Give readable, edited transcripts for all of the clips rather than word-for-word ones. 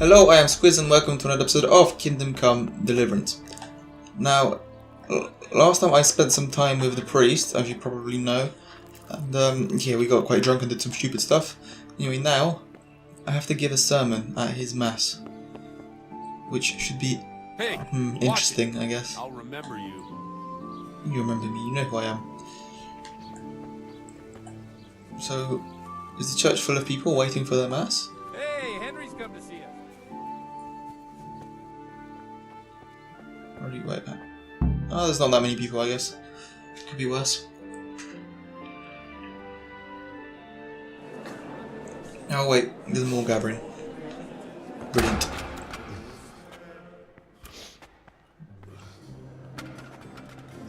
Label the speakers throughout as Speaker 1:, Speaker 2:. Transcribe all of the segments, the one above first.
Speaker 1: Hello, I am Squiz and welcome to another episode of Kingdom Come Deliverance. Now, last time I spent some time with the priest, as you probably know, and yeah, we got quite drunk and did some stupid stuff. Anyway, now, I have to give a sermon at his mass, which should be interesting, I guess.
Speaker 2: I'll remember you.
Speaker 1: You remember me, you know who I am. So, is the church full of people waiting for their mass?
Speaker 2: Hey, Henry's come to see us.
Speaker 1: Where do you wait at? Oh, there's not that many people, I guess. Could be worse. Oh wait, there's more gathering. Brilliant.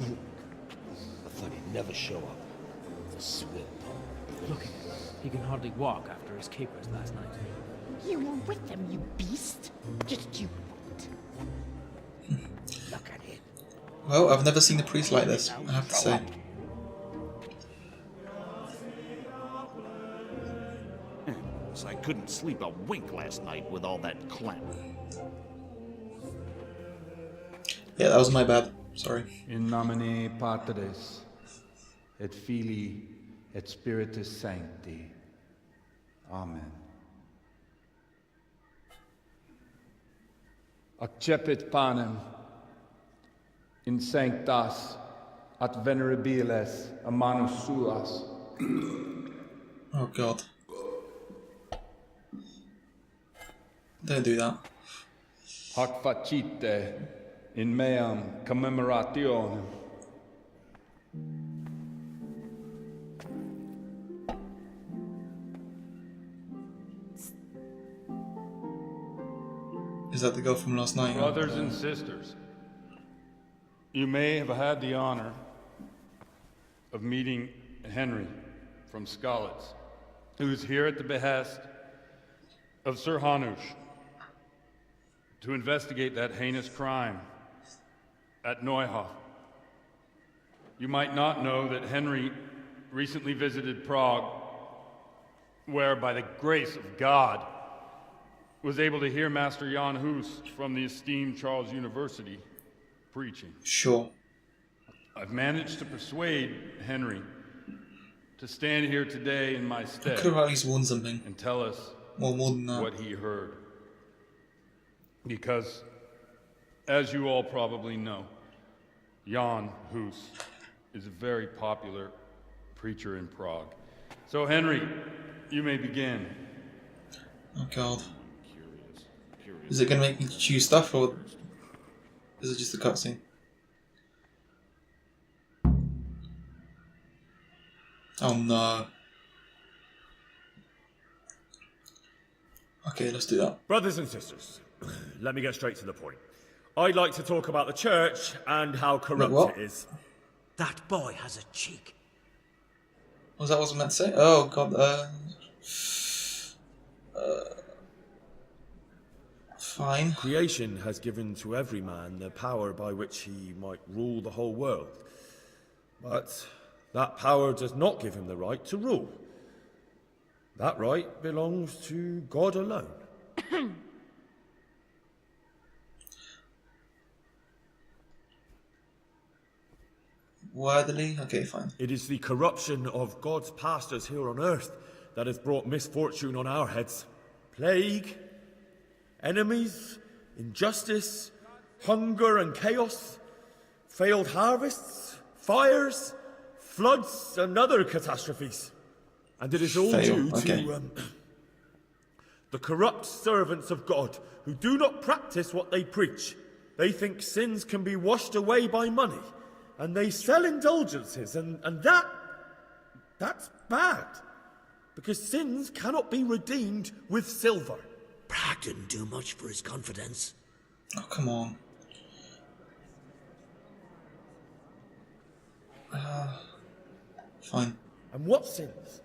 Speaker 3: I thought he'd never show up. The swim pump.
Speaker 4: Look at him. He can hardly walk after his capers last night.
Speaker 5: You were with them, you beast. Just you wait. Look at him.
Speaker 1: Well, I've never seen a priest like this, I have to say.
Speaker 6: So I couldn't sleep a wink last night with all that clamor.
Speaker 1: Yeah, that was my bad. Sorry.
Speaker 7: In nomine Patris, et Filii, et Spiritus Sancti. Amen. Accepit panem in sanctas at venerabiles a manus suas.
Speaker 1: Oh god. Don't do that.
Speaker 7: Hac facite in meam commemorationem.
Speaker 1: Is that the girl from last night?
Speaker 7: Brothers and sisters, you may have had the honor of meeting Henry from Skalitz, who is here at the behest of Sir Hanush to investigate that heinous crime at Neuhof. You might not know that Henry recently visited Prague, where by the grace of God was able to hear Master Jan Hus from the esteemed Charles University preaching.
Speaker 1: Sure.
Speaker 7: I've managed to persuade Henry to stand here today in my stead
Speaker 1: Could have at least won something.
Speaker 7: and tell us
Speaker 1: Or more than that.
Speaker 7: what he heard. Because, as you all probably know, Jan Hus is a very popular preacher in Prague. So, Henry, you may begin.
Speaker 1: Oh god. Is it going to make me choose stuff, or is it just a cutscene? Oh no. Okay, let's do that.
Speaker 8: Brothers and sisters, let me get straight to the point. I'd like to talk about the church and how corrupt
Speaker 1: what?
Speaker 8: it is.
Speaker 3: That boy has a cheek.
Speaker 1: Was that what I was meant to say? Oh god, fine.
Speaker 8: Creation has given to every man the power by which he might rule the whole world. But that power does not give him the right to rule. That right belongs to God alone.
Speaker 1: Wordily? Okay, fine.
Speaker 8: It is the corruption of God's pastors here on earth that has brought misfortune on our heads. Plague, enemies, injustice, hunger and chaos, failed harvests, fires, floods and other catastrophes. And it is all due to the corrupt servants of God who do not practice what they preach. They think sins can be washed away by money, and they sell indulgences, and that's bad, because sins cannot be redeemed with silver.
Speaker 3: Prague didn't do much for his confidence.
Speaker 1: Oh, come on. Fine.
Speaker 8: And what sins?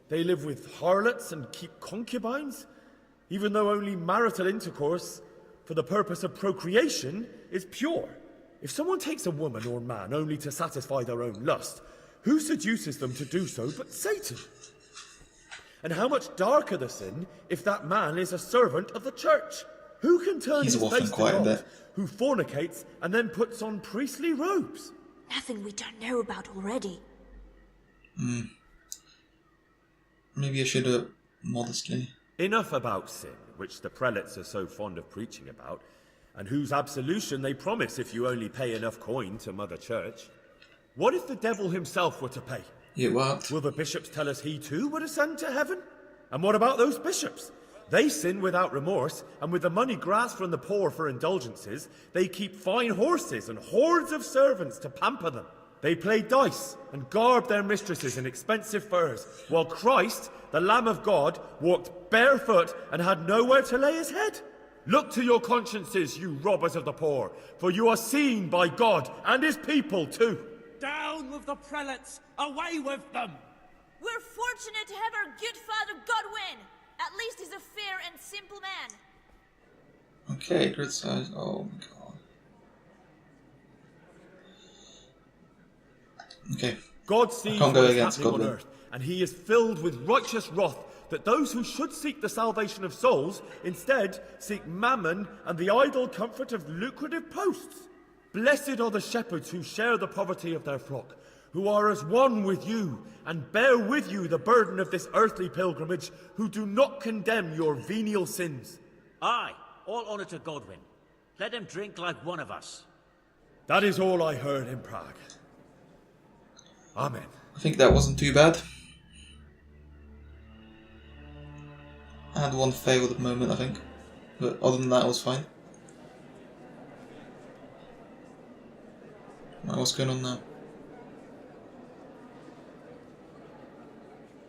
Speaker 8: They live with harlots and keep concubines, even though only marital intercourse for the purpose of procreation is pure. If someone takes a woman or man only to satisfy their own lust, who seduces them to do so but Satan? And how much darker the sin if that man is a servant of the church? Who can turn
Speaker 1: He's
Speaker 8: his
Speaker 1: waffling
Speaker 8: face to
Speaker 1: quite a
Speaker 8: God
Speaker 1: bit.
Speaker 8: who fornicates and then puts on priestly robes?
Speaker 9: Nothing we don't know about already.
Speaker 1: Maybe I should have modestly.
Speaker 8: Enough about sin, which the prelates are so fond of preaching about, and whose absolution they promise if you only pay enough coin to Mother Church. What if the devil himself were to pay?
Speaker 1: It worked.
Speaker 8: Will the bishops tell us he too would ascend to heaven? And what about those bishops? They sin without remorse, and with the money grasped from the poor for indulgences, they keep fine horses and hordes of servants to pamper them. They play dice and garb their mistresses in expensive furs, while Christ, the Lamb of God, walked barefoot and had nowhere to lay his head. Look to your consciences, you robbers of the poor, for you are seen by God and his people too.
Speaker 10: Down with the prelates! Away with them!
Speaker 9: We're fortunate to have our good Father Godwin. At least he's a fair and simple man.
Speaker 1: Okay, criticize. Oh my god. Okay.
Speaker 8: God sees
Speaker 1: can't go
Speaker 8: what is
Speaker 1: against
Speaker 8: happening on
Speaker 1: Godwin.
Speaker 8: earth, and he is filled with righteous wrath that those who should seek the salvation of souls instead seek mammon and the idle comfort of lucrative posts. Blessed are the shepherds who share the poverty of their flock, who are as one with you and bear with you the burden of this earthly pilgrimage, who do not condemn your venial sins.
Speaker 10: Aye, all honour to Godwin. Let him drink like one of us.
Speaker 8: That is all I heard in Prague. Amen.
Speaker 1: I think that wasn't too bad. I had one failed at the moment, I think. But other than that, it was fine. Right, what's going on now?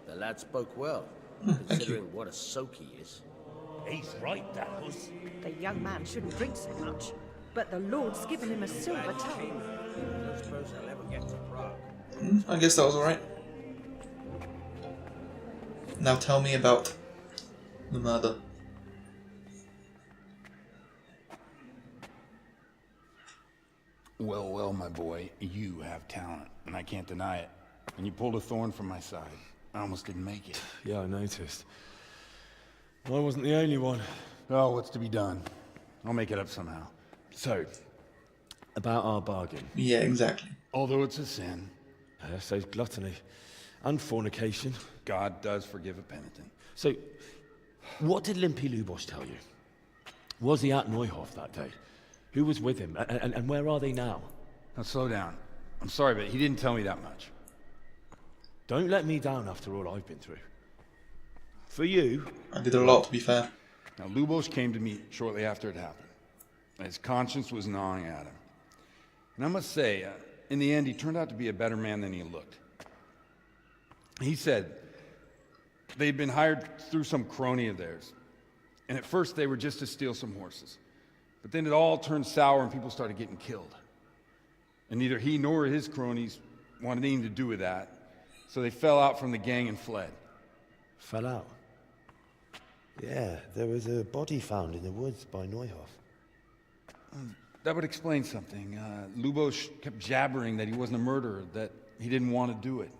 Speaker 3: The lad spoke well,
Speaker 1: Thank
Speaker 3: considering
Speaker 1: you.
Speaker 3: what a soak he is.
Speaker 6: He's right, Dapples.
Speaker 5: The young man shouldn't drink so much, but the Lord's given him a silver tongue.
Speaker 3: I don't suppose I'll ever get to Prague.
Speaker 1: I guess that was alright. Now tell me about the murder.
Speaker 7: Well, well, my boy, you have talent, and I can't deny it. And you pulled a thorn from my side. I almost didn't make it.
Speaker 8: Yeah, I noticed. I wasn't the only one.
Speaker 7: Oh, what's to be done? I'll make it up somehow.
Speaker 8: So, about our bargain.
Speaker 1: Yeah, exactly.
Speaker 7: Although it's a sin,
Speaker 8: So gluttony and fornication.
Speaker 7: God does forgive a penitent.
Speaker 8: So, what did Limpy Lubosh tell you? Was he at Neuhof that day? Who was with him? And where are they now?
Speaker 7: Now slow down. I'm sorry, but he didn't tell me that much.
Speaker 8: Don't let me down after all I've been through. For you...
Speaker 1: I did a lot, to be fair.
Speaker 7: Now, Lubosh came to me shortly after it happened. His conscience was gnawing at him. And I must say, in the end, he turned out to be a better man than he looked. He said they'd been hired through some crony of theirs. And at first, they were just to steal some horses. But then it all turned sour and people started getting killed. And neither he nor his cronies wanted anything to do with that. So they fell out from the gang and fled.
Speaker 3: Fell out? Yeah, there was a body found in the woods by Neuhof.
Speaker 7: That would explain something. Lubosh kept jabbering that he wasn't a murderer, that he didn't want to do it.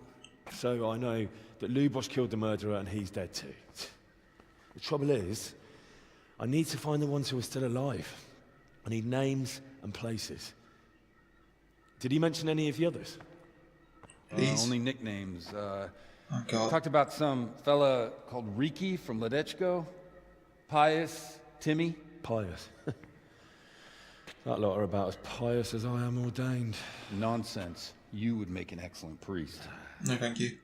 Speaker 8: So I know that Lubosh killed the murderer and he's dead too. The trouble is, I need to find the ones who are still alive. I need names and places. Did he mention any of the others?
Speaker 7: Only nicknames.
Speaker 1: Oh god.
Speaker 7: Talked about some fella called Riki from Ledechko, Pius, Timmy.
Speaker 8: Pious. That lot are about as pious as I am ordained.
Speaker 7: Nonsense. You would make an excellent priest.
Speaker 1: No, thank you.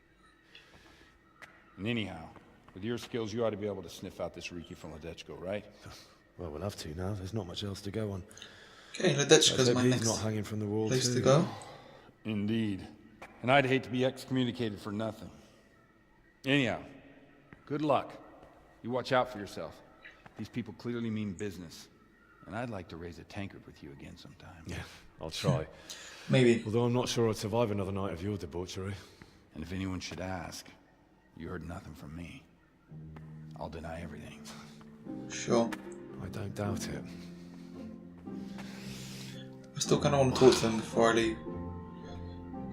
Speaker 7: And anyhow, with your skills, you ought to be able to sniff out this Riki from Ledechko, right?
Speaker 8: Well, we'll have to now. There's not much else to go on.
Speaker 1: Okay, Ledechko's my
Speaker 8: he's
Speaker 1: next
Speaker 8: not hanging from the wall
Speaker 1: place
Speaker 8: too.
Speaker 1: to go.
Speaker 7: Indeed. And I'd hate to be excommunicated for nothing. Anyhow, good luck. You watch out for yourself. These people clearly mean business. And I'd like to raise a tankard with you again sometime.
Speaker 8: Yeah, I'll try.
Speaker 1: Maybe.
Speaker 8: Although I'm not sure I'd survive another night of your debauchery.
Speaker 7: And if anyone should ask, you heard nothing from me. I'll deny everything.
Speaker 1: Sure.
Speaker 8: I don't doubt it.
Speaker 1: I still kind of want to talk to him before I leave.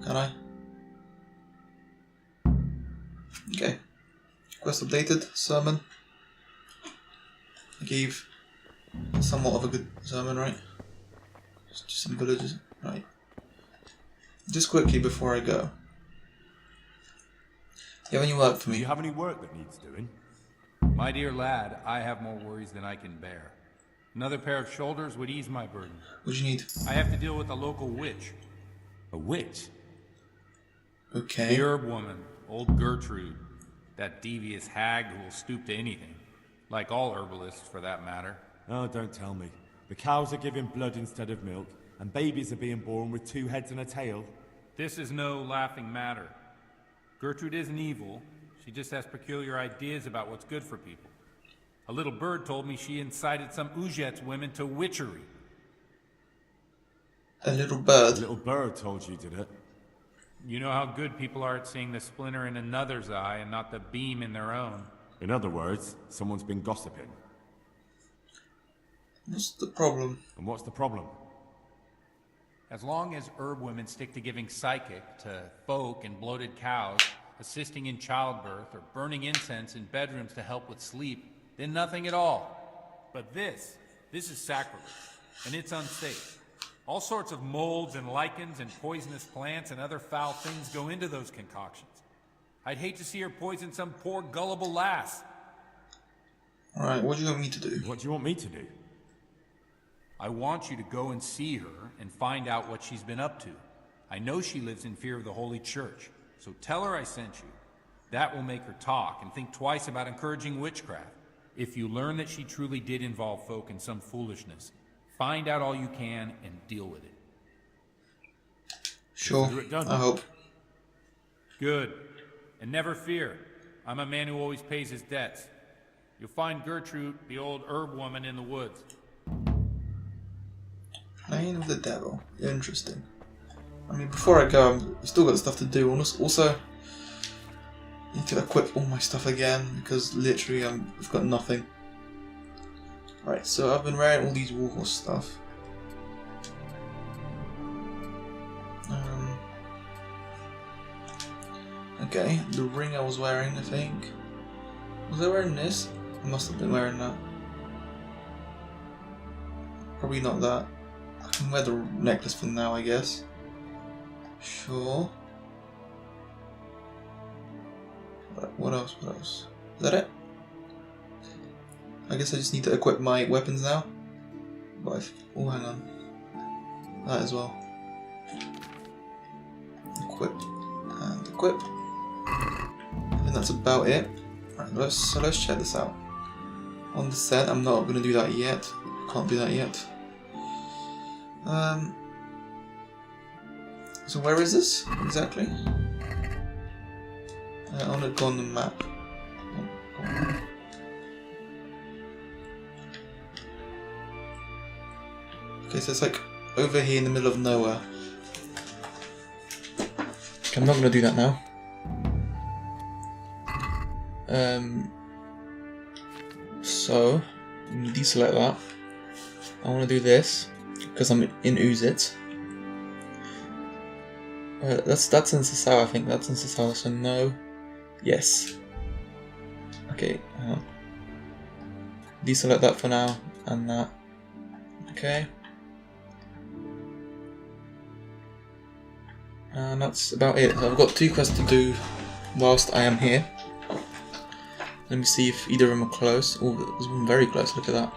Speaker 1: Can I? Okay. Quest updated. Sermon. I gave somewhat of a good sermon, right? Just some villages, right? Just quickly before I go. You have any work for
Speaker 8: Do
Speaker 1: me?
Speaker 8: you have any work that needs doing?
Speaker 2: My dear lad, I have more worries than I can bear. Another pair of shoulders would ease my burden.
Speaker 1: What do you need?
Speaker 2: I have to deal with a local witch.
Speaker 8: A witch?
Speaker 1: Okay.
Speaker 2: The herb woman, old Gertrude. That devious hag who will stoop to anything. Like all herbalists, for that matter.
Speaker 8: Oh, don't tell me. The cows are giving blood instead of milk, and babies are being born with 2 heads and a tail.
Speaker 2: This is no laughing matter. Gertrude isn't evil. She just has peculiar ideas about what's good for people. A little bird told me she incited some Ujet's women to witchery.
Speaker 1: A little bird.
Speaker 8: A little bird told you, did it?
Speaker 2: You know how good people are at seeing the splinter in another's eye and not the beam in their own.
Speaker 8: In other words, someone's been gossiping.
Speaker 1: What's the problem?
Speaker 8: And what's the problem?
Speaker 2: As long as herb women stick to giving psychic to folk and bloated cows, assisting in childbirth, or burning incense in bedrooms to help with sleep, then nothing at all. But this is sacrilege, and it's unsafe. All sorts of molds and lichens and poisonous plants and other foul things go into those concoctions. I'd hate to see her poison some poor gullible lass.
Speaker 1: Alright, what do you want me to do?
Speaker 8: What do you want me to do?
Speaker 2: I want you to go and see her and find out what she's been up to. I know she lives in fear of the Holy Church, so tell her I sent you. That will make her talk and think twice about encouraging witchcraft. If you learn that she truly did involve folk in some foolishness, find out all you can and deal with it.
Speaker 1: Sure, I hope.
Speaker 2: Good. And never fear. I'm a man who always pays his debts. You'll find Gertrude, the old herb woman, in the woods.
Speaker 1: Playing with the devil. Interesting. I mean, before I go, I've still got stuff to do. Also, I need to equip all my stuff again, because literally I've got nothing. Right, so I've been wearing all these warhorse stuff. Okay, the ring I was wearing, I think. Was I wearing this? I must have been wearing that. Probably not that. I can wear the necklace for now, I guess. Sure. What else? What else? Is that it? I guess I just need to equip my weapons now. But oh, hang on. That as well. Equip and equip. I think that's about it. Right, let's check this out. On the set, I'm not gonna do that yet. Can't do that yet. So where is this exactly? I want to go on the map. Okay, so it's like over here in the middle of nowhere. Okay, I'm not gonna do that now. So deselect that. I want to do this because I'm in Uzit. That's in Sasau, I think. That's in Sasau, so no. Yes. Okay, hang on. Deselect that for now, and that. Okay. And that's about it. So I've got 2 quests to do whilst I am here. Let me see if either of them are close. Oh, there's one very close, look at that.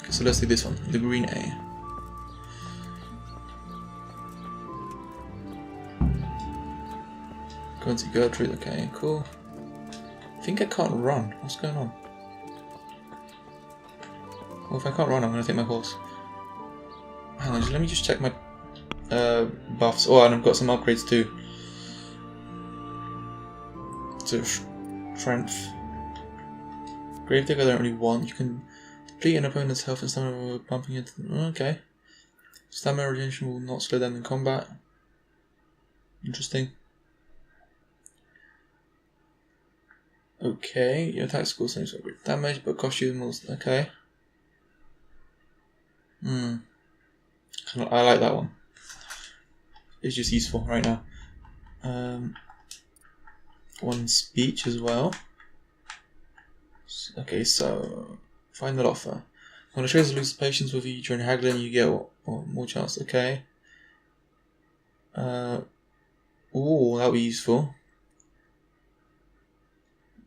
Speaker 1: Okay, so let's do this one, the green A. Go and see Gertrude, okay, cool. I think I can't run. What's going on? Well, if I can't run, I'm gonna take my horse. Hang on, let me just check my buffs. Oh, and I've got some upgrades too. So, strength. Gravedigger, I don't really want. You can deplete an opponent's health and stamina by bumping it. Okay. Stamina regeneration will not slow down in combat. Interesting. Okay, your attack score seems to great damage, but cost you the most. Okay. I like that one. It's just useful right now. one speech as well. Okay, so final offer. When a trader loses patience with you during haggling, you get more chance. Okay. Ooh, that'll be useful.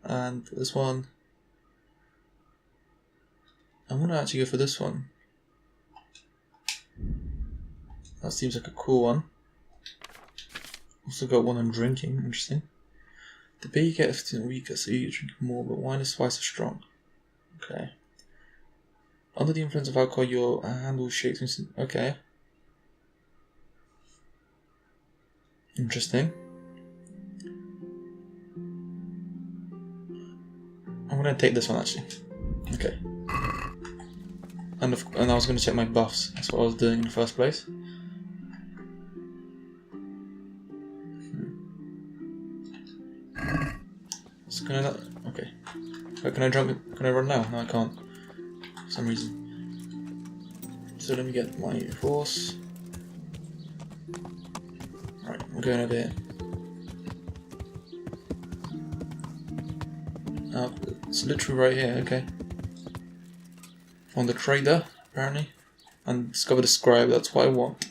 Speaker 1: And this one, I'm gonna actually go for this one. That seems like a cool one. Also got one on drinking, interesting. The beer you get is weaker, so you drink more, but wine is twice as strong. Okay. Under the influence of alcohol, your handle shakes. Okay. Interesting. I'm gonna take this one actually. Okay. And I was gonna check my buffs. That's what I was doing in the first place. So can I not? Okay. Can I jump? Can I run now? No, I can't. For some reason. So let me get my horse. Right, we're going over here. It's literally right here, okay. Found the trader, apparently. And discovered the scribe, that's what I want.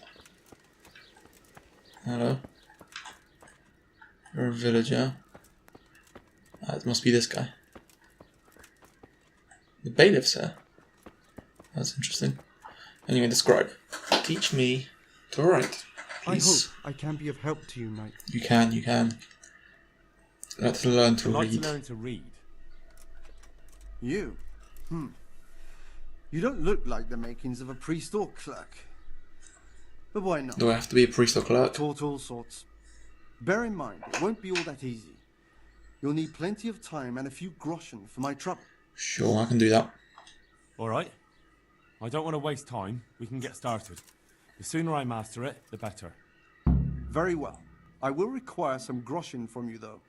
Speaker 1: Hello. You're a villager. It must be this guy. The bailiff's here. That's interesting. Anyway, the scribe. Teach me to write. Please.
Speaker 11: I hope I can be of help to you, knight.
Speaker 1: You can. Let's learn to read.
Speaker 12: I'd like to learn to read.
Speaker 11: You? You don't look like the makings of a priest or clerk. But why not?
Speaker 1: Do I have to be a priest or clerk?
Speaker 11: Taught all sorts. Bear in mind, it won't be all that easy. You'll need plenty of time and a few groschen for my trouble.
Speaker 1: Sure, I can do that.
Speaker 12: Alright. I don't want to waste time. We can get started. The sooner I master it, the better.
Speaker 11: Very well. I will require some groschen from you, though,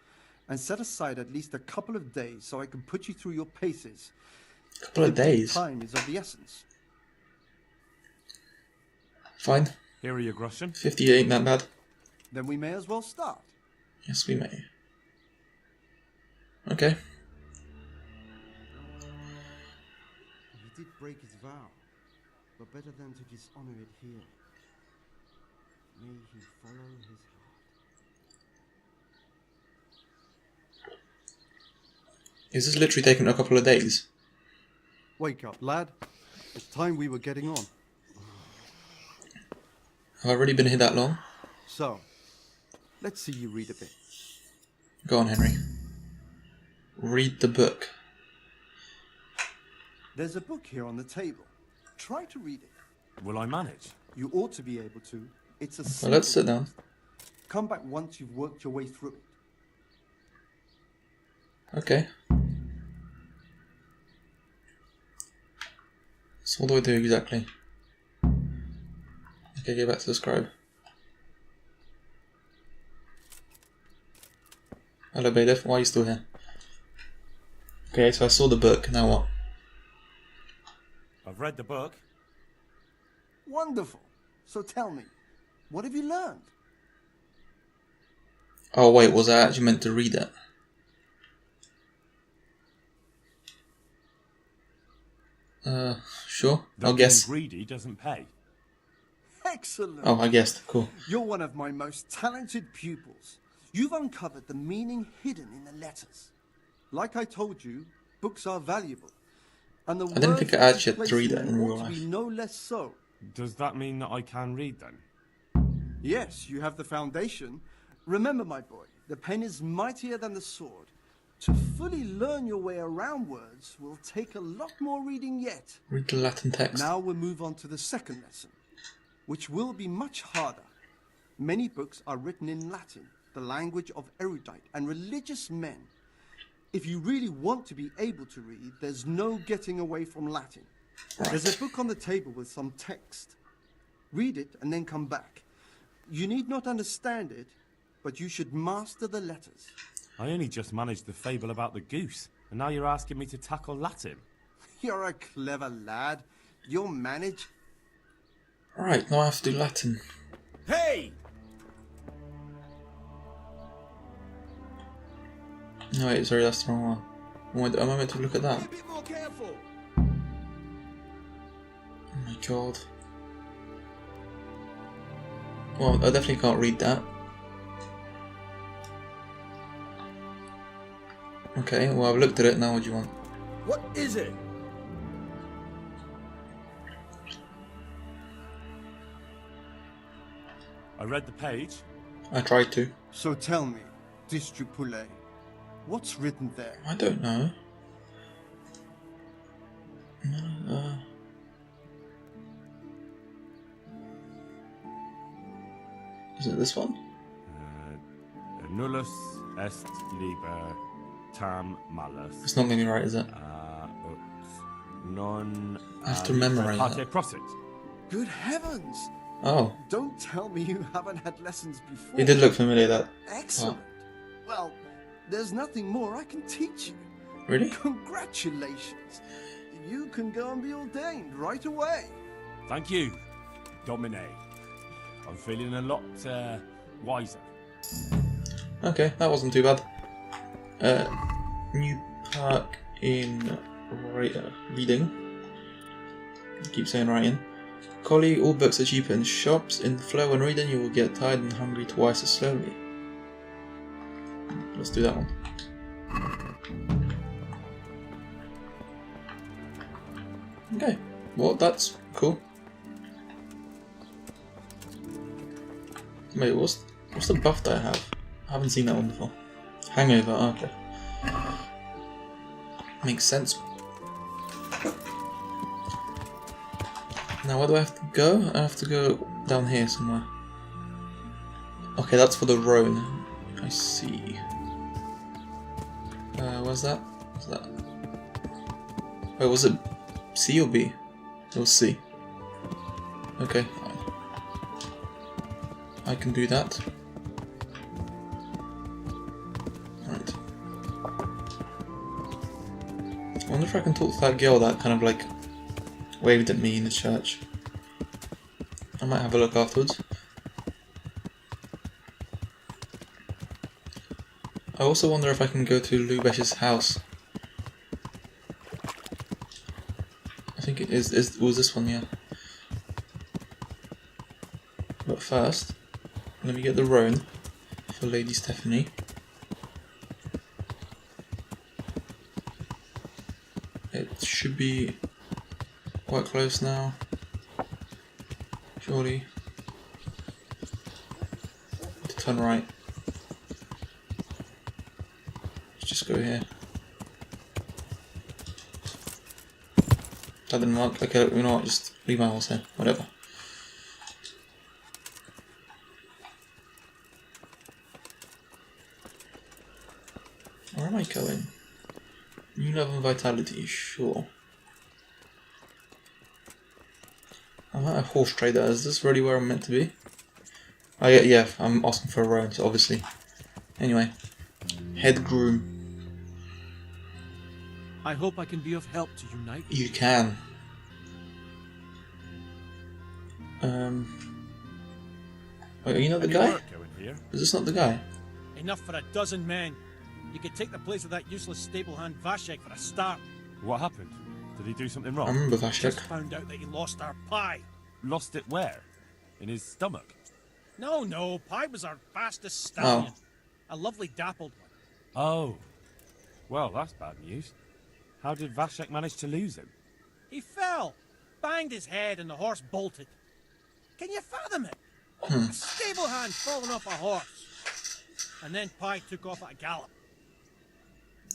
Speaker 11: and set aside at least a couple of days so I can put you through your paces.
Speaker 1: Couple of days?
Speaker 11: Time is of the essence.
Speaker 1: Fine.
Speaker 12: Here are your groschen.
Speaker 1: 50 ain't that bad.
Speaker 11: Then we may as well start.
Speaker 1: Yes, we may. Okay.
Speaker 11: He did break his vow, but better than to dishonor it here. May he follow his heart.
Speaker 1: Is this literally taking a couple of days?
Speaker 11: Wake up, lad. It's time we were getting on.
Speaker 1: Have I really been here that long?
Speaker 11: So, let's see you read a bit.
Speaker 1: Go on, Henry. Read the book.
Speaker 11: There's a book here on the table. Try to read it.
Speaker 12: Will I manage?
Speaker 11: You ought to be able to. It's a
Speaker 1: Well, let's sit down.
Speaker 11: Come back once you've worked your way through it.
Speaker 1: Okay. So what do I do exactly? Okay, go back to the scribe. Hello, bailiff. Why are you still here? Okay, so I saw the book. Now what?
Speaker 12: I've read the book.
Speaker 11: Wonderful. So tell me, what have you learned?
Speaker 1: Oh wait, was I actually meant to read it? Sure. I'll guess.
Speaker 12: Greedy doesn't pay.
Speaker 11: Excellent.
Speaker 1: Oh, I guessed. Cool.
Speaker 11: You're one of my most talented pupils. You've uncovered the meaning hidden in the letters. Like I told you, books are valuable. And the
Speaker 1: I didn't think I actually had to read that in real
Speaker 11: ought to
Speaker 1: life.
Speaker 11: be no less so.
Speaker 12: Does that mean that I can read then?
Speaker 11: Yes, you have the foundation. Remember, my boy, the pen is mightier than the sword. To fully learn your way around words will take a lot more reading yet.
Speaker 1: Read the Latin text.
Speaker 11: Now we'll move on to the second lesson, which will be much harder. Many books are written in Latin, the language of erudite and religious men. If you really want to be able to read, there's no getting away from Latin.
Speaker 1: Right.
Speaker 11: There's a book on the table with some text. Read it and then come back. You need not understand it, but you should master the letters.
Speaker 12: I only just managed the fable about the goose, and now you're asking me to tackle Latin.
Speaker 11: You're a clever lad. You'll manage.
Speaker 1: Right, now I have to do Latin.
Speaker 10: Hey!
Speaker 1: No, wait, sorry, that's the wrong one. Am I meant to look at that?
Speaker 11: Be a bit more careful.
Speaker 1: Oh my god. Well, I definitely can't read that. Okay, well, I've looked at it, now what do you want?
Speaker 8: What is it?
Speaker 12: I read the page.
Speaker 1: I tried to.
Speaker 11: So tell me, District Poulet, what's written there?
Speaker 1: I don't know. Is it this one?
Speaker 12: Nullus est liber tam malus.
Speaker 1: It's not going to be right, is it?
Speaker 12: Ut non.
Speaker 1: I have to memorize
Speaker 12: parte
Speaker 1: that.
Speaker 12: prosit.
Speaker 11: Good heavens!
Speaker 1: Oh,
Speaker 11: Don't tell me you haven't had lessons before.
Speaker 1: it did look familiar, that.
Speaker 11: Excellent. Well, there's nothing more I can teach you.
Speaker 1: Really?
Speaker 11: Congratulations. You can go and be ordained right away.
Speaker 12: Thank you, Domine. I'm feeling a lot wiser.
Speaker 1: Okay, that wasn't too bad. New perk in reading. I keep saying writing. Colleague, all books are cheaper in shops. In the flow when reading, you will get tired and hungry twice as slowly. Let's do that one. Okay, well, that's cool. Wait, what's the buff that I have? I haven't seen that one before. Hangover, okay. Makes sense. Now where do I have to go? I have to go down here somewhere. Okay, that's for the Rhone. I see. Where's that? What's that? Wait, was it C or B? It was C. Okay, fine. I can do that. Right. I wonder if I can talk to that girl that kind of like waved at me in the church. I might have a look afterwards. I also wonder if I can go to Lubesh's house. I think it was this one, yeah. But first, let me get the Rhone for Lady Stephanie. It should be quite close now. Surely. To turn right. Let's just go here. That didn't work. Okay, you know what? Just leave my horse here. Whatever. Where am I going? New love and vitality, sure. I'm at a horse trader. Is this really where I'm meant to be? Oh yeah, I'm asking for a road, so obviously. Anyway, head groom.
Speaker 4: I hope I can be of help to you, knight.
Speaker 1: You can. Wait, are you not the guy? Is this not the guy?
Speaker 4: Enough for a dozen men. You could take the place of that useless stable hand Vashek for a start.
Speaker 12: What happened? Did he do something wrong?
Speaker 1: I remember Vashek.
Speaker 4: Just found out that he lost our pie.
Speaker 12: Lost it where? In his stomach?
Speaker 4: No, Pie was our fastest stallion. A lovely dappled one.
Speaker 12: Oh. Well, that's bad news. How did Vashek manage to lose him?
Speaker 4: He fell, banged his head, and the horse bolted. Can you fathom it? A stable hand falling off a horse. And then Pie took off at a gallop.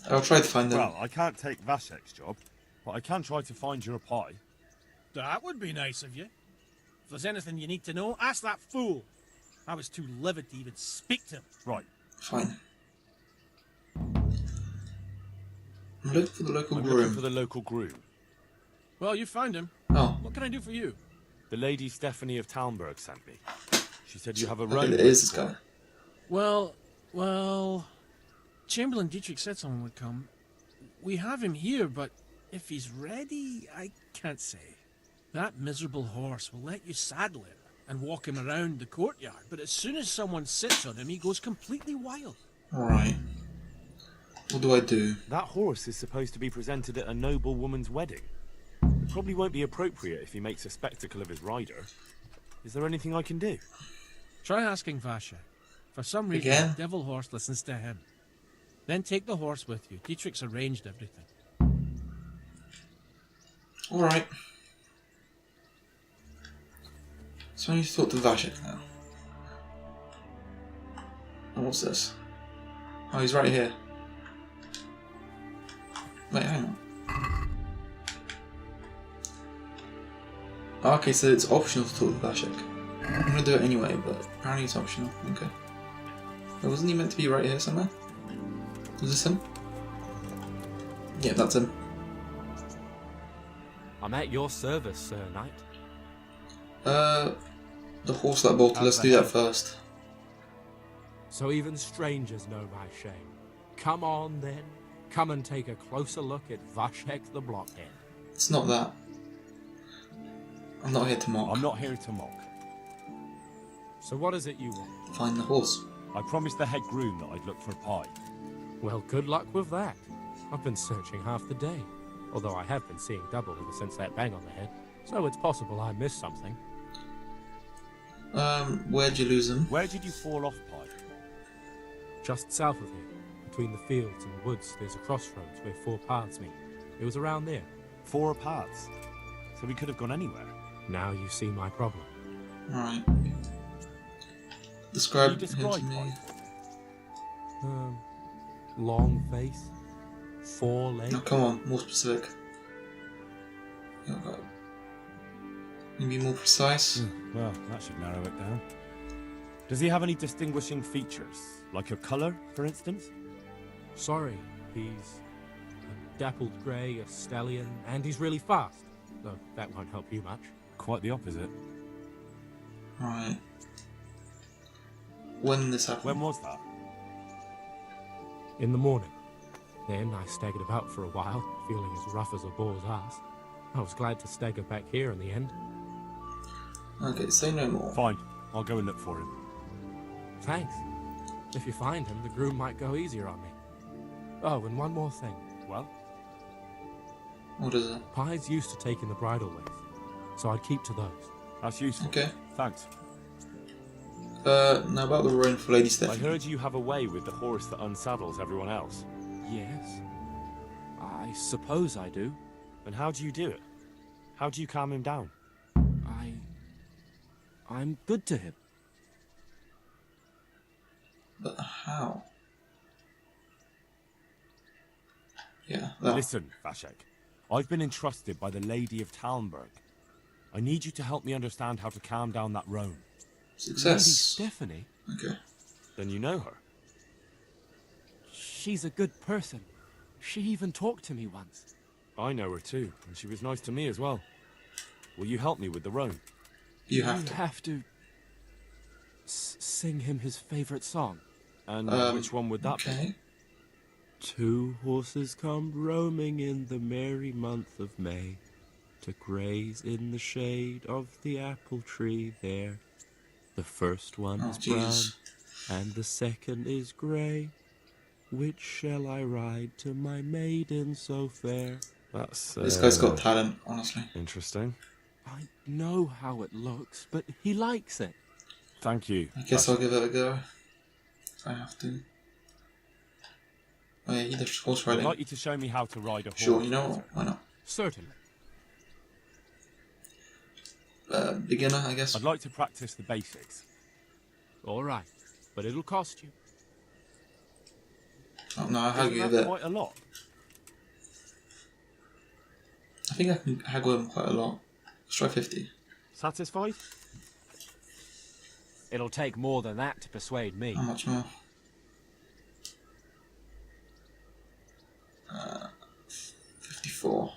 Speaker 1: I'll try to find him.
Speaker 12: Well, I can't take Vashek's job, but I can try to find your pie.
Speaker 4: That would be nice of you. If there's anything you need to know, ask that fool. I was too livid to even speak to him.
Speaker 12: Right.
Speaker 1: Fine. I'm looking for the local
Speaker 12: I'm
Speaker 1: groom.
Speaker 12: looking for the local groom.
Speaker 4: Well, you found him.
Speaker 1: Oh.
Speaker 4: What can I do for you?
Speaker 12: The Lady Stephanie of Talmberg sent me. She said you have a
Speaker 1: Okay,
Speaker 12: road.
Speaker 1: it is this guy.
Speaker 4: Well, Chamberlain Dietrich said someone would come. We have him here, but if he's ready, I can't say. That miserable horse will let you saddle him and walk him around the courtyard, but as soon as someone sits on him, he goes completely wild.
Speaker 1: Right. What do I do?
Speaker 12: That horse is supposed to be presented at a noble woman's wedding. It probably won't be appropriate if he makes a spectacle of his rider. Is there anything I can do?
Speaker 4: Try asking Vasha. For some reason,
Speaker 1: Again?
Speaker 4: the devil horse listens to him. Then take the horse with you. Dietrich's arranged everything.
Speaker 1: Alright. So I need to talk to Vashik now. And what's this? Oh, he's right here. Wait, hang on. Okay, so it's optional to talk to Vashik. I'm gonna do it anyway, but apparently it's optional. Okay. But wasn't he meant to be right here somewhere? Is this him? Yeah, that's him.
Speaker 13: I'm at your service, Sir Knight.
Speaker 1: The horse that bolted. Let's do that first.
Speaker 13: So even strangers know my shame. Come on, then. Come and take a closer look at Vashek the Blockhead.
Speaker 1: It's not that. I'm not here to mock.
Speaker 12: I'm not here to mock.
Speaker 13: So what is it you want?
Speaker 1: Find the horse.
Speaker 12: I promised the head groom that I'd look for pie.
Speaker 13: Well, good luck with that. I've been searching half the day. Although I have been seeing double ever since that bang on the head. So it's possible I missed something.
Speaker 1: Where'd you lose him?
Speaker 12: Where did you fall off, Pie?
Speaker 13: Just south of here. Between the fields and the woods, there's a crossroads where 4 paths meet. It was around there.
Speaker 12: 4 paths? So we could have gone anywhere.
Speaker 13: Now you see my problem.
Speaker 1: Right. Describe him to me.
Speaker 13: Long face. 4 legs.
Speaker 1: No, come on, more specific. Can you be more precise?
Speaker 12: Well, that should narrow it down. Does he have any distinguishing features? Like a colour, for instance?
Speaker 13: Sorry, he's a dappled grey, a stallion, and he's really fast. Though that won't help you much.
Speaker 12: Quite the opposite.
Speaker 1: Right. When this happened?
Speaker 12: When was that?
Speaker 13: In the morning. Then I staggered about for a while, feeling as rough as a boar's ass. I was glad to stagger back here in the end.
Speaker 1: Okay, say no more.
Speaker 12: Fine, I'll go and look for him.
Speaker 13: Thanks. If you find him, the groom might go easier on me. Oh, and one more thing.
Speaker 12: Well?
Speaker 1: What is it?
Speaker 13: Pies used to take in the bridal ways, so I'd keep to those.
Speaker 12: That's useful.
Speaker 1: Okay.
Speaker 12: Thanks.
Speaker 1: Now about the roan for Lady
Speaker 12: I
Speaker 1: Stephanie.
Speaker 12: heard you have a way with the horse that unsaddles everyone else.
Speaker 13: Yes. I suppose I do.
Speaker 12: And how do you do it? How do you calm him down?
Speaker 13: I'm good to him.
Speaker 1: But how? Yeah, that.
Speaker 12: Listen, Vashek. I've been entrusted by the Lady of Talmberg. I need you to help me understand how to calm down that roan.
Speaker 1: Success.
Speaker 13: Lady Stephanie?
Speaker 1: Okay.
Speaker 12: Then you know her.
Speaker 13: She's a good person. She even talked to me once.
Speaker 12: I know her too, and she was nice to me as well. Will you help me with the roan?
Speaker 1: You have to.
Speaker 13: You have to sing him his favorite song.
Speaker 12: And which one would that be?
Speaker 13: 2 horses come roaming in the merry month of May to graze in the shade of the apple tree there. The first one is brown and the second is grey. Which shall I ride to my maiden so fair?
Speaker 12: That's
Speaker 1: This guy's got talent, honestly.
Speaker 12: Interesting.
Speaker 13: I know how it looks, but he likes it.
Speaker 12: Thank you.
Speaker 1: I guess I'll give it a go. If I have to. Oh yeah, you did horse
Speaker 12: I'd
Speaker 1: riding.
Speaker 12: like you to show me how to ride a horse.
Speaker 1: Sure, you know what? Why not?
Speaker 13: Certainly.
Speaker 1: Beginner, I guess.
Speaker 12: I'd like to practice the basics.
Speaker 13: All right, but it'll cost you.
Speaker 1: Oh no, I'll haggle you a
Speaker 12: Isn't that
Speaker 1: bit.
Speaker 12: quite a lot?
Speaker 1: I think I can haggle him quite a lot. Let's try 50.
Speaker 12: Satisfied?
Speaker 13: It'll take more than that to persuade me.
Speaker 1: How much more? 54.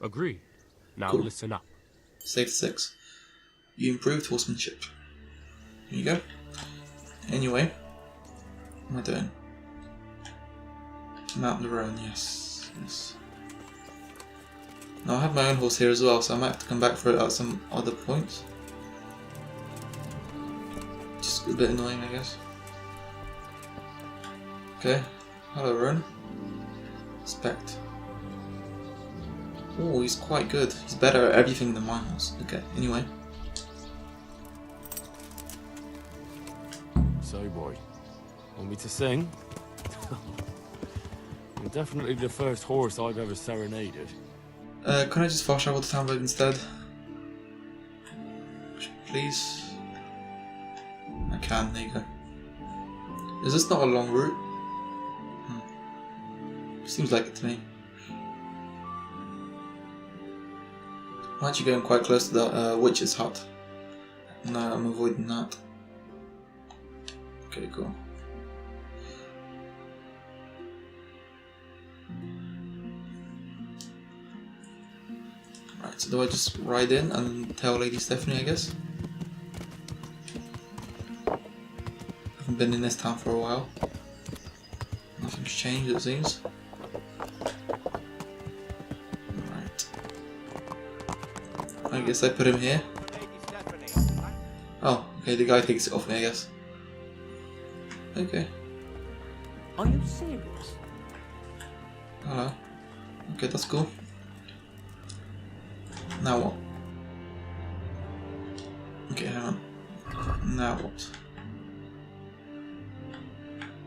Speaker 13: Agreed. Now
Speaker 1: Cool.
Speaker 13: listen up.
Speaker 1: Save 6. You improved horsemanship. Here you go. Anyway, what am I doing? Mount the roan, yes. Yes. Now I have my own horse here as well, so I might have to come back for it at some other point. Just a bit annoying, I guess. Okay. Hello, Roan. Spect. Oh, he's quite good. He's better at everything than my horse. Okay, anyway.
Speaker 12: So, boy, want me to sing? You're definitely the first horse I've ever serenaded.
Speaker 1: Can I just fast travel to Townburg instead? Please? I can, there you go. Is this not a long route? Seems like it to me. I'm actually going quite close to the witch's hut. No, I'm avoiding that. Okay, cool. Right, so do I just ride in and tell Lady Stephanie, I guess? Haven't been in this town for a while. Nothing's changed, it seems. Right. I guess I put him here. Oh, okay, the guy takes it off me, I guess. Okay.
Speaker 5: Are you serious?
Speaker 1: Hello. Okay, that's cool. Now what? Okay, hang on. Now what?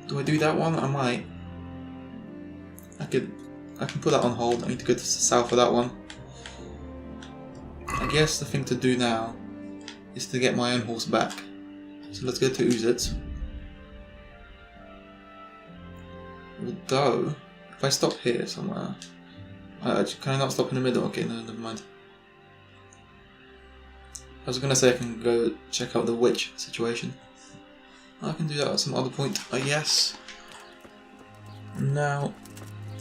Speaker 1: Do I do that one? I might. I can put that on hold. I need to go to the south for that one. I guess the thing to do now is to get my own horse back. So let's go to Uzitz. Although, if I stop here somewhere, can I not stop in the middle? Okay, no, never mind. I was gonna say I can go check out the witch situation. I can do that at some other point, I guess. Now,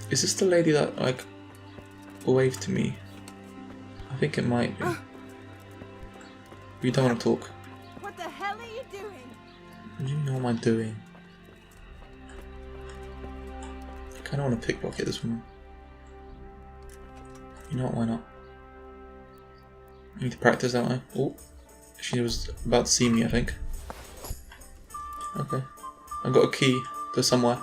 Speaker 1: is this the lady that like waved to me? I think it might be. We don't want to talk.
Speaker 9: What the hell are you doing?
Speaker 1: What do you know what I'm doing? I kinda want to pickpocket this woman. You know what, why not? I need to practice, don't I? Oh, she was about to see me, I think. Okay. I've got a key to somewhere.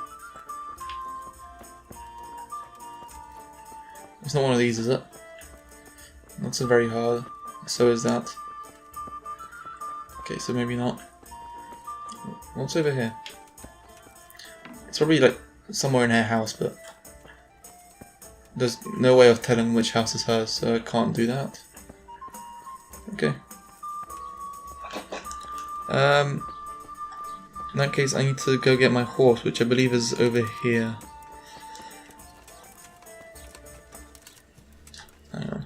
Speaker 1: It's not one of these, is it? That's very hard. So is that. Okay, so maybe not. What's over here? It's probably like somewhere in her house, but there's no way of telling which house is hers, so I can't do that. Okay. In that case, I need to go get my horse, which I believe is over here.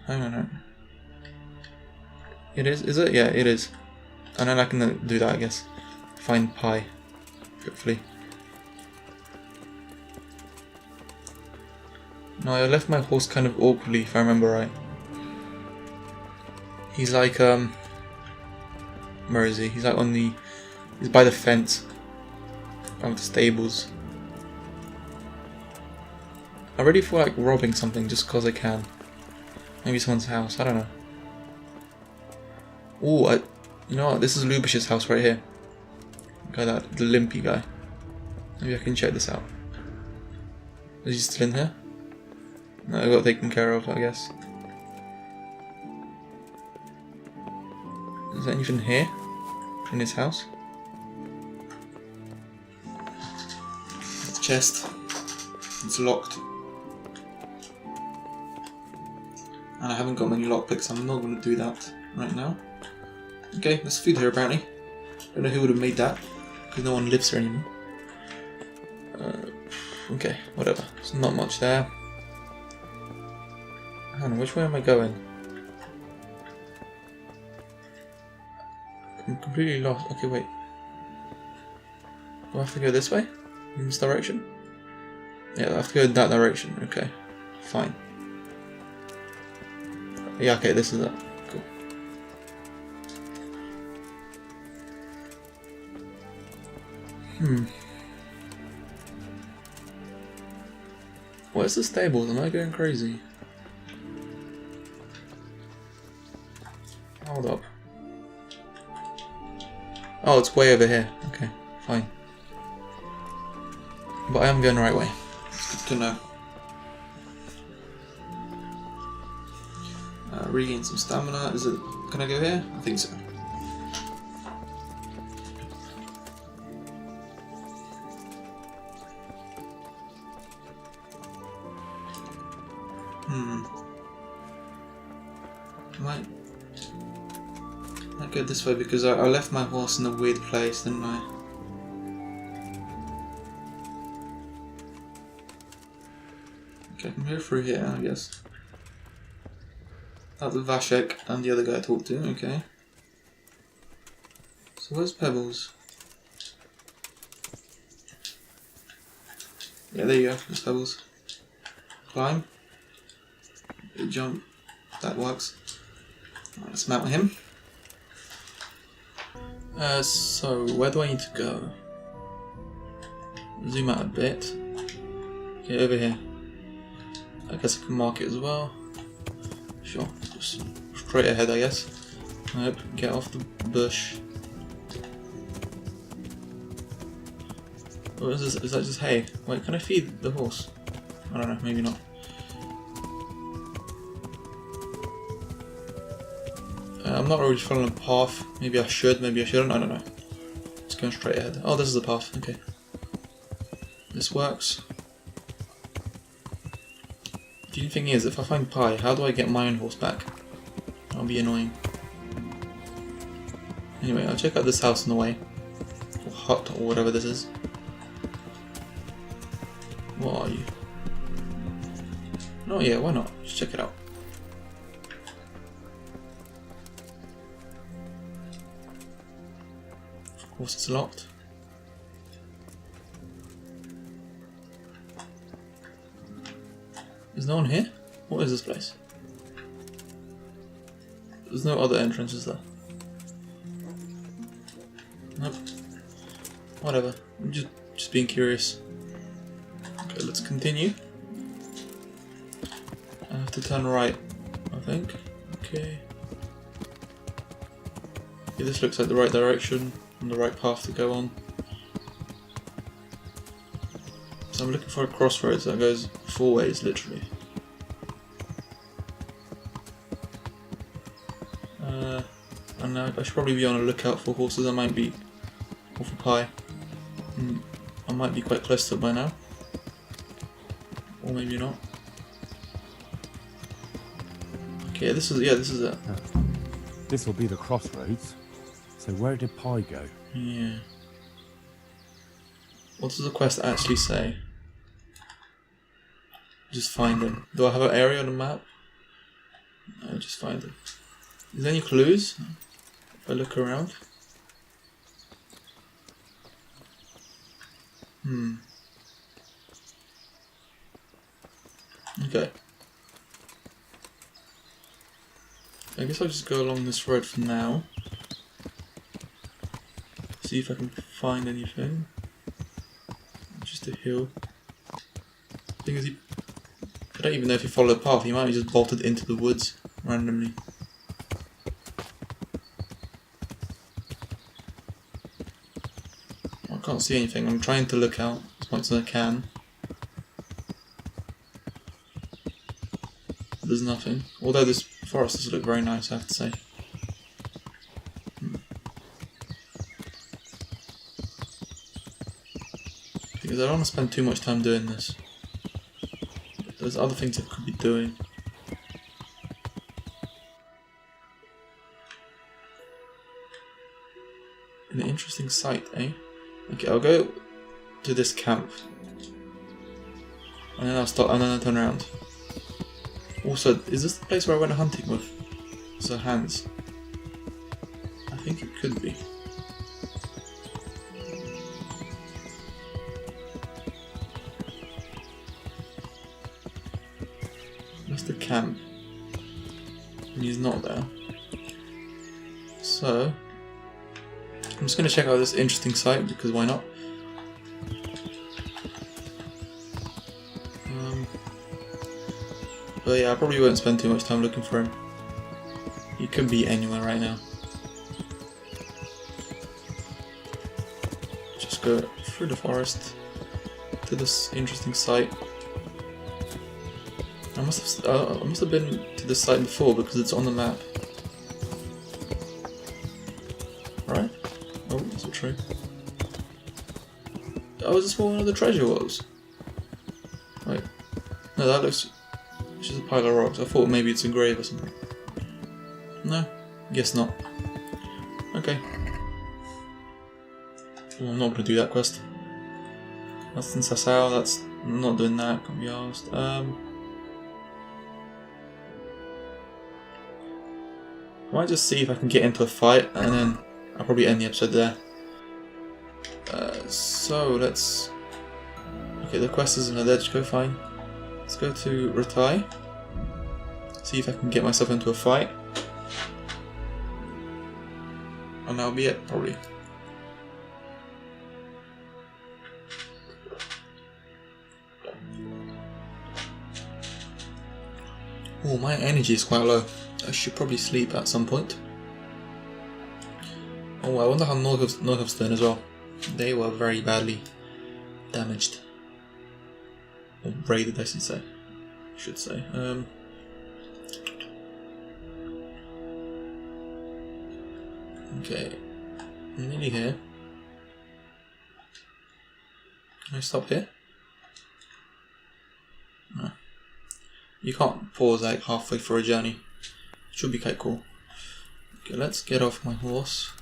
Speaker 1: Hang on. It is it? Yeah, it is. And then I can do that, I guess. Find Pi, hopefully. No, I left my horse kind of awkwardly, if I remember right. He's like, where is he? He's like on the, he's by the fence of the stables. I really feel like robbing something just cause I can. Maybe someone's house, I don't know. Ooh, you know what, this is Lubish's house right here. Guy that, the limpy guy. Maybe I can check this out. Is he still in here? No, I got taken care of, I guess. Is there anything here? In his house? The chest. It's locked. And I haven't got many lockpicks, I'm not going to do that right now. Okay, there's food here apparently. Don't know who would have made that, because no one lives here anymore. Okay, whatever. There's not much there. Hang on, which way am I going? I'm completely lost. Okay, wait. Do I have to go this way? In this direction? Yeah, I have to go in that direction. Okay, fine. Yeah, okay, this is it. Cool. Where's the stables? Am I going crazy? Hold up. Oh, it's way over here. Okay, fine. But I am going the right way. It's good to know. regain some stamina. Is it? Can I go here? I think so. Might go this way because I left my horse in a weird place, didn't I? Okay, I can go through here, I guess. That's Vashek and the other guy I talked to, okay. So where's Pebbles? Yeah, there you go, there's Pebbles. Climb. Jump. That works. Right, let's mount him. So, where do I need to go? Zoom out a bit. Okay, over here. I guess I can mark it as well. Sure, just straight ahead I guess. Nope, get off the bush. What is this? Is that just hay? Wait, can I feed the horse? I don't know, maybe not. I'm not really following a path. Maybe I should, maybe I shouldn't, I don't know. Just going straight ahead. Oh, this is the path, okay. This works. The thing is, if I find Pi, how do I get my own horse back? That'll be annoying. Anyway, I'll check out this house on the way. Or hut, or whatever this is. What are you? Oh yeah, why not? Just check it out. Of course it's locked. There's no one here? What is this place? There's no other entrance, is there? Nope. Whatever. I'm just being curious. Okay, let's continue. I have to turn right, I think. Okay. Yeah, this looks like the right direction and the right path to go on. So I'm looking for a crossroads that goes 4 ways, literally. And I should probably be on a lookout for horses. I might be, or for Pi. I might be quite close to it by now. Or maybe not. Okay, this is it.
Speaker 12: This will be the crossroads. So where did Pi go?
Speaker 1: Yeah. What does the quest actually say? Just find him. Do I have an area on the map? No, just find him. Is there any clues? If I look around. Okay. I guess I'll just go along this road for now. See if I can find anything. Just a hill. Thing is, I don't even know if he followed the path. He might have just bolted into the woods randomly. I can't see anything. I'm trying to look out as much as I can. There's nothing. Although this forest does look very nice, I have to say. Because I don't want to spend too much time doing this. There's other things I could be doing. An interesting sight, eh? Okay, I'll go to this camp. And then I'll stop, and then I'll turn around. Also, is this the place where I went hunting with Sir Hans? I think it could be. That's the camp. And he's not there. So, I'm just going to check out this interesting site, because why not? But yeah, I probably won't spend too much time looking for him. He could be anywhere right now. Just go through the forest to this interesting site. I I must have been to this site before because it's on the map. Right? Oh, that's a tree. Oh, is this where one of the treasure was? Wait. No, that looks... It's just a pile of rocks. I thought maybe it's a grave or something. No, guess not. Okay. Well, I'm not going to do that quest. That's in Sasao, that's... I'm not doing that, can't be asked. I might just see if I can get into a fight, and then I'll probably end the episode there. So, let's... Okay, the quest is in a ledge, go fine. Let's go to Ratai. See if I can get myself into a fight. And that'll be it, probably. Oh, my energy is quite low. I should probably sleep at some point. Oh, I wonder how Norhuf's doing as well. They were very badly damaged. Or raided, I should say. Okay, I'm nearly here. Can I stop here? No. You can't pause like halfway through a journey. Should be quite cool. Okay, let's get off my horse.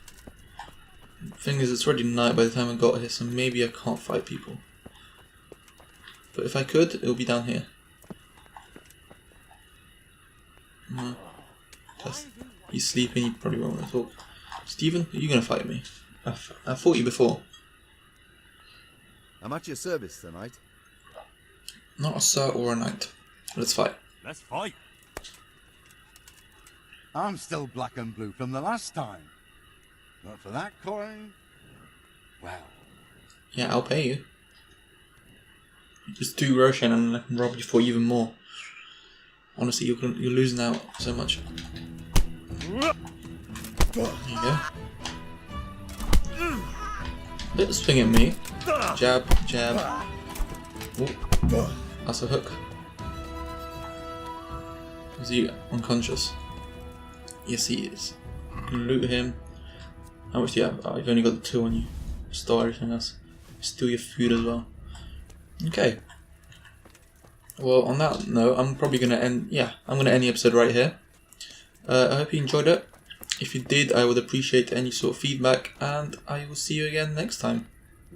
Speaker 1: Thing is, it's already night by the time I got here, so maybe I can't fight people. But if I could, it'll be down here. No. Just, he's sleeping, he probably won't want to talk. Stephen, are you going to fight me? I fought you before.
Speaker 14: I'm at your service tonight.
Speaker 1: Not a sir or a knight. Let's fight.
Speaker 12: Let's fight.
Speaker 15: I'm still black and blue from the last time. But for that coin, well.
Speaker 1: Yeah, I'll pay you. Just do Roshan and I can rob you for even more. Honestly, you're losing out so much. There you go. Don't swing at me. Jab, jab. Ooh. That's a hook. Is he unconscious? Yes, he is. Loot him. How much do you have? Oh, you've only got the 2 on you. Store everything else. Steal your food as well. Okay. Well, on that note, I'm probably going to end... Yeah, I'm going to end the episode right here. I hope you enjoyed it. If you did, I would appreciate any sort of feedback. And I will see you again next time.